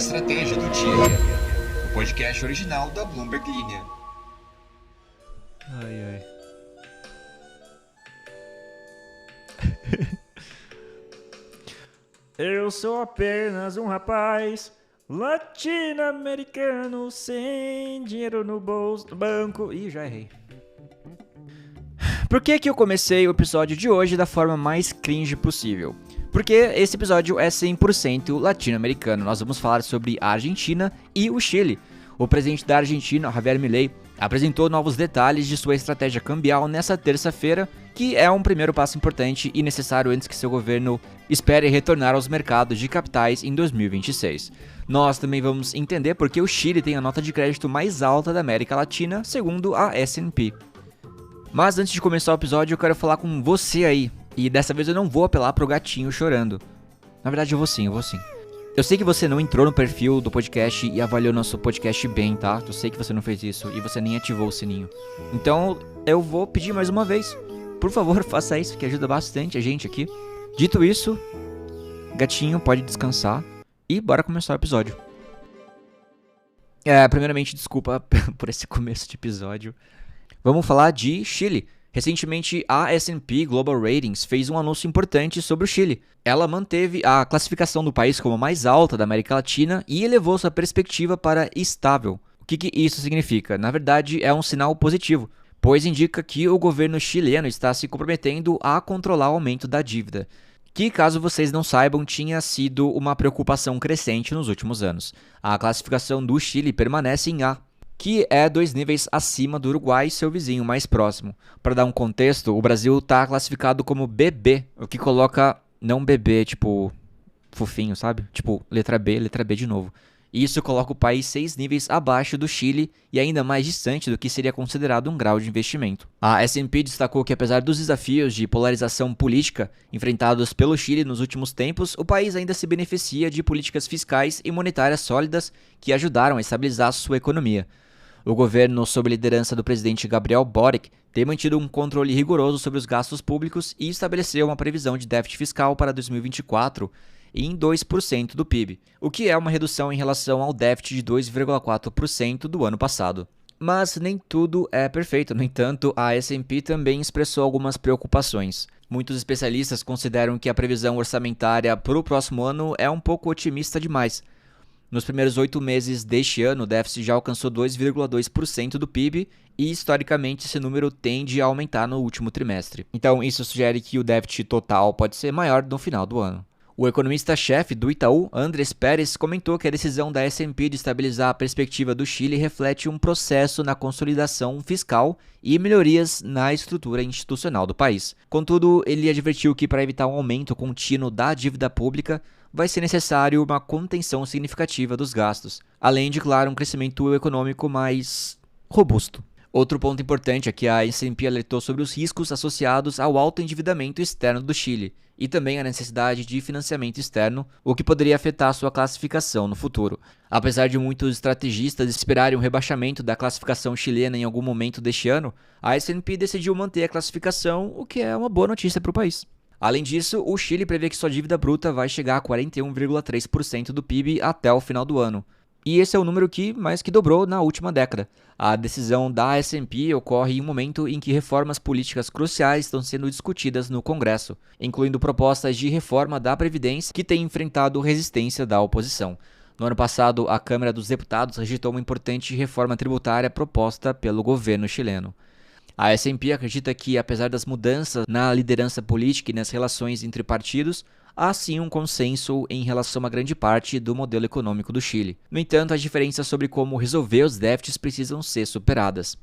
Estratégia do Dia, o podcast original da Bloomberg Linha. Ai. Eu sou apenas um rapaz latino-americano sem dinheiro no bolso do banco. Ih, já errei. Por que eu comecei o episódio de hoje da forma mais cringe possível? Porque esse episódio é 100% latino-americano. Nós vamos falar sobre a Argentina e o Chile. O presidente da Argentina, Javier Milei, apresentou novos detalhes de sua estratégia cambial nessa terça-feira, que é um primeiro passo importante e necessário antes que seu governo espere retornar aos mercados de capitais em 2026. Nós também vamos entender por que o Chile tem a nota de crédito mais alta da América Latina, segundo a S&P. Mas antes de começar o episódio, eu quero falar com você aí. E dessa vez eu não vou apelar pro gatinho chorando. Na verdade eu vou sim. Eu sei que você não entrou no perfil do podcast e avaliou nosso podcast bem, tá? Eu sei que você não fez isso e você nem ativou o sininho. Então eu vou pedir mais uma vez. Por favor, faça isso, que ajuda bastante a gente aqui. Dito isso, gatinho pode descansar e bora começar o episódio. Primeiramente, desculpa por esse começo de episódio. Vamos falar de Chile. Recentemente, a S&P Global Ratings fez um anúncio importante sobre o Chile. Ela manteve a classificação do país como a mais alta da América Latina e elevou sua perspectiva para estável. O que isso significa? Na verdade, é um sinal positivo, pois indica que o governo chileno está se comprometendo a controlar o aumento da dívida, que, caso vocês não saibam, tinha sido uma preocupação crescente nos últimos anos. A classificação do Chile permanece em A, que é 2 níveis acima do Uruguai, seu vizinho mais próximo. Para dar um contexto, o Brasil está classificado como BB, o que coloca, não BB tipo fofinho, sabe? Tipo letra B de novo. E isso coloca o país 6 níveis abaixo do Chile e ainda mais distante do que seria considerado um grau de investimento. A S&P destacou que, apesar dos desafios de polarização política enfrentados pelo Chile nos últimos tempos, o país ainda se beneficia de políticas fiscais e monetárias sólidas que ajudaram a estabilizar sua economia. O governo, sob a liderança do presidente Gabriel Boric, tem mantido um controle rigoroso sobre os gastos públicos e estabeleceu uma previsão de déficit fiscal para 2024 em 2% do PIB, o que é uma redução em relação ao déficit de 2,4% do ano passado. Mas nem tudo é perfeito. No entanto, a S&P também expressou algumas preocupações. Muitos especialistas consideram que a previsão orçamentária para o próximo ano é um pouco otimista demais. Nos primeiros 8 meses deste ano, o déficit já alcançou 2,2% do PIB e, historicamente, esse número tende a aumentar no último trimestre. Então, isso sugere que o déficit total pode ser maior no final do ano. O economista-chefe do Itaú, Andrés Pérez, comentou que a decisão da S&P de estabilizar a perspectiva do Chile reflete um processo na consolidação fiscal e melhorias na estrutura institucional do país. Contudo, ele advertiu que, para evitar um aumento contínuo da dívida pública, vai ser necessário uma contenção significativa dos gastos, além de, claro, um crescimento econômico mais robusto. Outro ponto importante é que a S&P alertou sobre os riscos associados ao alto endividamento externo do Chile e também a necessidade de financiamento externo, o que poderia afetar sua classificação no futuro. Apesar de muitos estrategistas esperarem um rebaixamento da classificação chilena em algum momento deste ano, a S&P decidiu manter a classificação, o que é uma boa notícia para o país. Além disso, o Chile prevê que sua dívida bruta vai chegar a 41,3% do PIB até o final do ano. E esse é o número que mais que dobrou na última década. A decisão da S&P ocorre em um momento em que reformas políticas cruciais estão sendo discutidas no Congresso, incluindo propostas de reforma da Previdência que têm enfrentado resistência da oposição. No ano passado, a Câmara dos Deputados rejeitou uma importante reforma tributária proposta pelo governo chileno. A S&P acredita que, apesar das mudanças na liderança política e nas relações entre partidos, há sim um consenso em relação a grande parte do modelo econômico do Chile. No entanto, as diferenças sobre como resolver os déficits precisam ser superadas.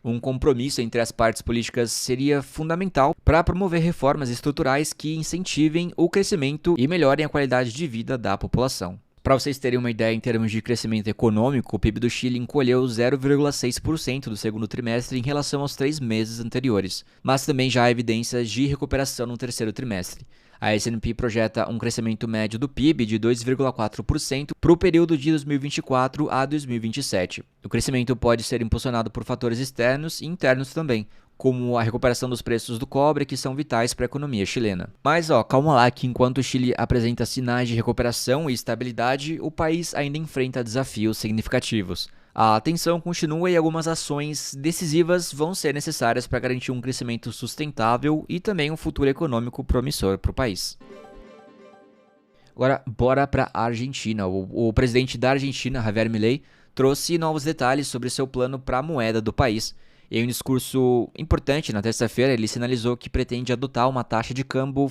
Um compromisso entre as partes políticas seria fundamental para promover reformas estruturais que incentivem o crescimento e melhorem a qualidade de vida da população. Para vocês terem uma ideia, em termos de crescimento econômico, o PIB do Chile encolheu 0,6% do segundo trimestre em relação aos 3 meses anteriores, mas também já há evidências de recuperação no terceiro trimestre. A S&P projeta um crescimento médio do PIB de 2,4% para o período de 2024 a 2027. O crescimento pode ser impulsionado por fatores externos e internos também, como a recuperação dos preços do cobre, que são vitais para a economia chilena. Mas calma lá, que enquanto o Chile apresenta sinais de recuperação e estabilidade, o país ainda enfrenta desafios significativos. A tensão continua e algumas ações decisivas vão ser necessárias para garantir um crescimento sustentável e também um futuro econômico promissor para o país. Agora, bora para a Argentina. O presidente da Argentina, Javier Milei, trouxe novos detalhes sobre seu plano para a moeda do país. Em um discurso importante na terça-feira, ele sinalizou que pretende adotar uma taxa de câmbio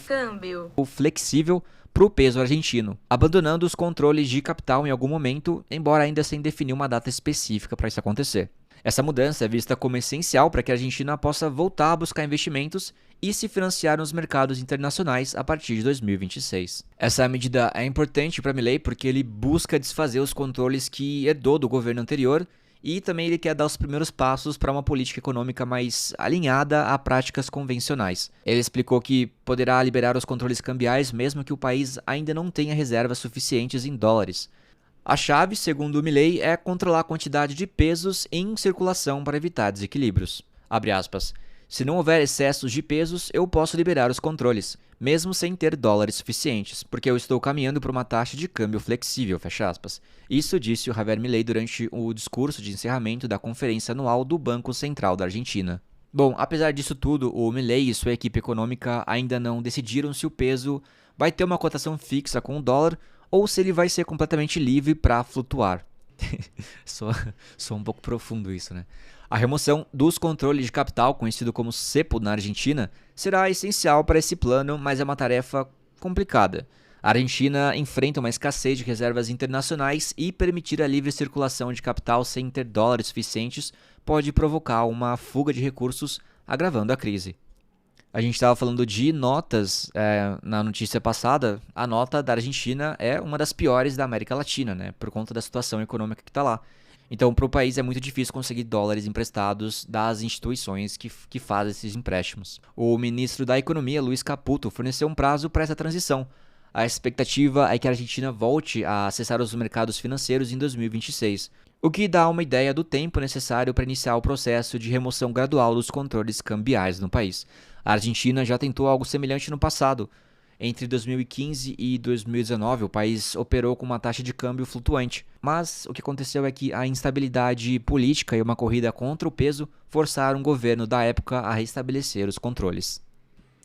flexível para o peso argentino, abandonando os controles de capital em algum momento, embora ainda sem definir uma data específica para isso acontecer. Essa mudança é vista como essencial para que a Argentina possa voltar a buscar investimentos e se financiar nos mercados internacionais a partir de 2026. Essa medida é importante para Milei porque ele busca desfazer os controles que herdou do governo anterior e também ele quer dar os primeiros passos para uma política econômica mais alinhada a práticas convencionais. Ele explicou que poderá liberar os controles cambiais mesmo que o país ainda não tenha reservas suficientes em dólares. A chave, segundo o Milei, é controlar a quantidade de pesos em circulação para evitar desequilíbrios. Abre aspas. Se não houver excessos de pesos, eu posso liberar os controles, mesmo sem ter dólares suficientes, porque eu estou caminhando para uma taxa de câmbio flexível, fecha aspas. Isso disse o Javier Milei durante o discurso de encerramento da conferência anual do Banco Central da Argentina. Bom, apesar disso tudo, o Milei e sua equipe econômica ainda não decidiram se o peso vai ter uma cotação fixa com o dólar ou se ele vai ser completamente livre para flutuar. Só um pouco profundo isso, né? A remoção dos controles de capital, conhecido como cepo na Argentina, será essencial para esse plano, mas é uma tarefa complicada. A Argentina enfrenta uma escassez de reservas internacionais e permitir a livre circulação de capital sem ter dólares suficientes pode provocar uma fuga de recursos, agravando a crise. A gente estava falando de notas na notícia passada. A nota da Argentina é uma das piores da América Latina, né, por conta da situação econômica que está lá. Então, para o país é muito difícil conseguir dólares emprestados das instituições que fazem esses empréstimos. O ministro da Economia, Luiz Caputo, forneceu um prazo para essa transição. A expectativa é que a Argentina volte a acessar os mercados financeiros em 2026, o que dá uma ideia do tempo necessário para iniciar o processo de remoção gradual dos controles cambiais no país. A Argentina já tentou algo semelhante no passado. Entre 2015 e 2019, o país operou com uma taxa de câmbio flutuante, mas o que aconteceu é que a instabilidade política e uma corrida contra o peso forçaram o governo da época a restabelecer os controles.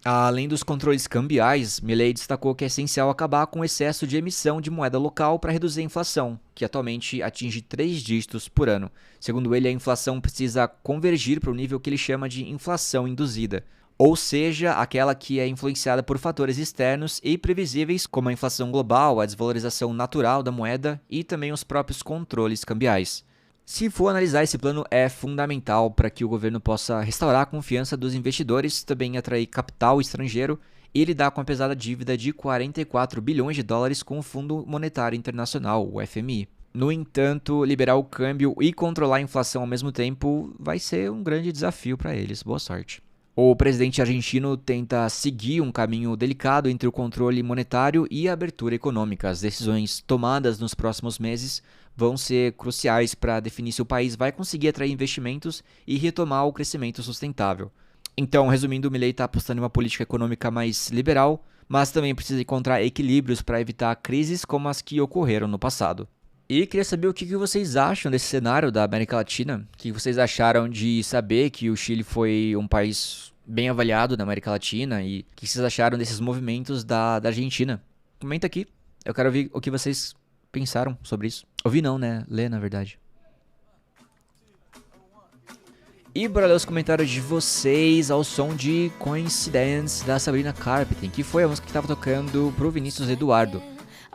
Além dos controles cambiais, Milei destacou que é essencial acabar com o excesso de emissão de moeda local para reduzir a inflação, que atualmente atinge 3 dígitos por ano. Segundo ele, a inflação precisa convergir para o nível que ele chama de inflação induzida, ou seja, aquela que é influenciada por fatores externos e previsíveis, como a inflação global, a desvalorização natural da moeda e também os próprios controles cambiais. Se for analisar, esse plano é fundamental para que o governo possa restaurar a confiança dos investidores, também atrair capital estrangeiro e lidar com a pesada dívida de 44 bilhões de dólares com o Fundo Monetário Internacional, o FMI. No entanto, liberar o câmbio e controlar a inflação ao mesmo tempo vai ser um grande desafio para eles. Boa sorte. O presidente argentino tenta seguir um caminho delicado entre o controle monetário e a abertura econômica. As decisões tomadas nos próximos meses vão ser cruciais para definir se o país vai conseguir atrair investimentos e retomar o crescimento sustentável. Então, resumindo, o Milei está apostando em uma política econômica mais liberal, mas também precisa encontrar equilíbrios para evitar crises como as que ocorreram no passado. E queria saber o que vocês acham desse cenário da América Latina. O que vocês acharam de saber que o Chile foi um país bem avaliado na América Latina e o que vocês acharam desses movimentos da Argentina? Comenta aqui, eu quero ouvir o que vocês pensaram sobre isso. Ouvir não, né? Ler, na verdade. E bora ler os comentários de vocês ao som de Coincidence da Sabrina Carpenter, que foi a música que estava tocando pro Vinícius Eduardo.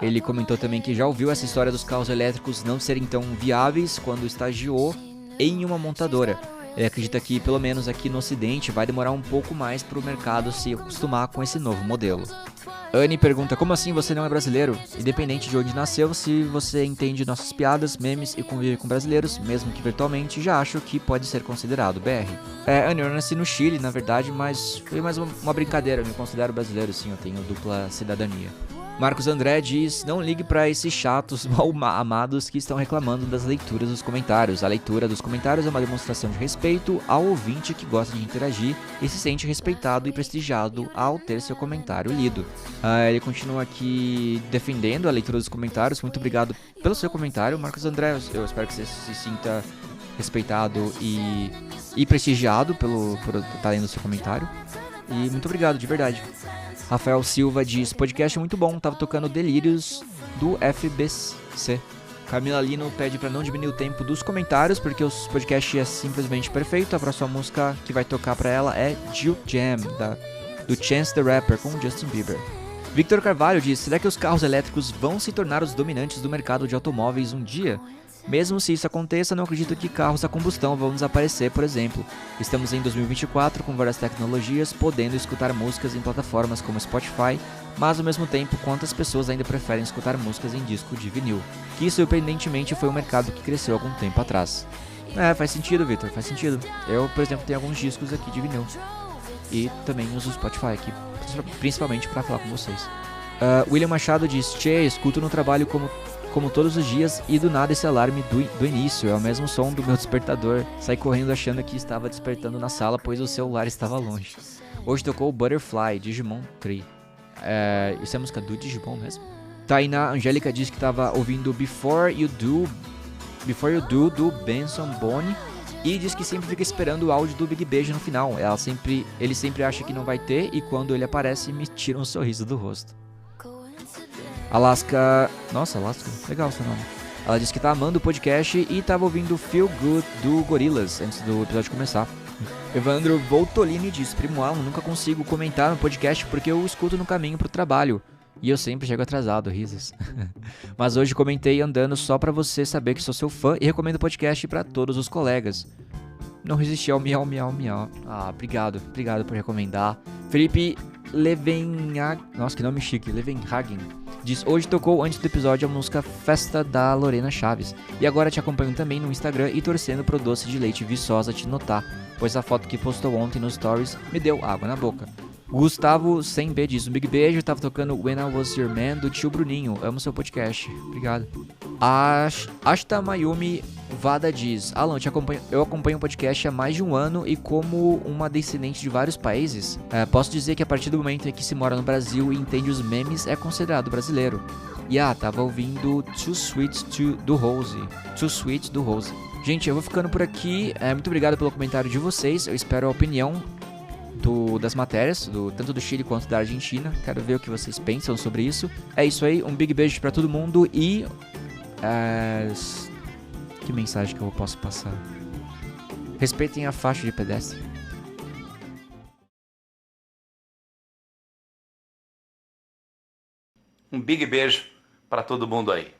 Ele comentou também que já ouviu essa história dos carros elétricos não serem tão viáveis quando estagiou em uma montadora. Ele acredita que, pelo menos aqui no ocidente, vai demorar um pouco mais para o mercado se acostumar com esse novo modelo. Anne pergunta, como assim você não é brasileiro? Independente de onde nasceu, se você entende nossas piadas, memes e convive com brasileiros, mesmo que virtualmente, já acho que pode ser considerado BR. Anne, eu nasci no Chile, na verdade, mas foi mais uma brincadeira, eu me considero brasileiro, sim, eu tenho dupla cidadania. Marcos André diz, não ligue pra esses chatos mal amados que estão reclamando das leituras dos comentários. A leitura dos comentários é uma demonstração de respeito ao ouvinte que gosta de interagir e se sente respeitado e prestigiado ao ter seu comentário lido. Ele continua aqui defendendo a leitura dos comentários. Muito obrigado pelo seu comentário, Marcos André. Eu espero que você se sinta respeitado e prestigiado por estar lendo o seu comentário. E muito obrigado, de verdade. Rafael Silva diz, podcast muito bom, tava tocando Delírios do FBC. Camila Lino pede pra não diminuir o tempo dos comentários, porque o podcast é simplesmente perfeito. A próxima música que vai tocar pra ela é Juke Jam, do Chance the Rapper, com Justin Bieber. Victor Carvalho diz, será que os carros elétricos vão se tornar os dominantes do mercado de automóveis um dia? Mesmo se isso aconteça, não acredito que carros a combustão vão desaparecer, por exemplo. Estamos em 2024 com várias tecnologias, podendo escutar músicas em plataformas como Spotify, mas ao mesmo tempo, quantas pessoas ainda preferem escutar músicas em disco de vinil? Que surpreendentemente foi um mercado que cresceu algum tempo atrás. Faz sentido, Victor, faz sentido. Eu, por exemplo, tenho alguns discos aqui de vinil. E também uso o Spotify aqui, principalmente para falar com vocês. William Machado diz, escuto no trabalho como todos os dias e do nada esse alarme do início, é o mesmo som do meu despertador. Saí correndo achando que estava despertando na sala, pois o celular estava longe. Hoje tocou Butterfly, Digimon Tree. Isso é a música do Digimon mesmo? Tainá Angélica diz que estava ouvindo Before You Do do Benson Boone. E diz que sempre fica esperando o áudio do Big Beijo no final. Ele sempre acha que não vai ter e quando ele aparece me tira um sorriso do rosto. Alaska, legal seu nome. Ela disse que tá amando o podcast e tava ouvindo Feel Good do Gorillaz antes do episódio começar. Evandro Voltolini diz, primo Alan, nunca consigo comentar no podcast porque eu escuto no caminho pro trabalho. E eu sempre chego atrasado, risos. Mas hoje comentei andando só pra você saber que sou seu fã e recomendo o podcast pra todos os colegas. Não resisti ao miau, miau, miau. Obrigado por recomendar. Felipe Nossa, que nome chique, Levenhagen. Diz, hoje tocou antes do episódio a música Festa da Lorena Chaves. E agora te acompanho também no Instagram e torcendo pro doce de leite Viçosa te notar, pois a foto que postou ontem nos stories me deu água na boca. Gustavo 100B diz, um big beijo, tava tocando When I Was Your Man do tio Bruninho, amo seu podcast, obrigado. Ashta Mayumi Vada diz, Alan, eu acompanho o podcast há mais de um ano e como uma descendente de vários países, posso dizer que a partir do momento em que se mora no Brasil e entende os memes, é considerado brasileiro. E tava ouvindo Too Sweet do Rose. Gente, eu vou ficando por aqui, muito obrigado pelo comentário de vocês, eu espero a opinião das matérias, tanto do Chile quanto da Argentina. Quero ver o que vocês pensam sobre isso. É isso aí, um big beijo pra todo mundo e... que mensagem que eu posso passar? Respeitem a faixa de pedestre. Um big beijo pra todo mundo aí.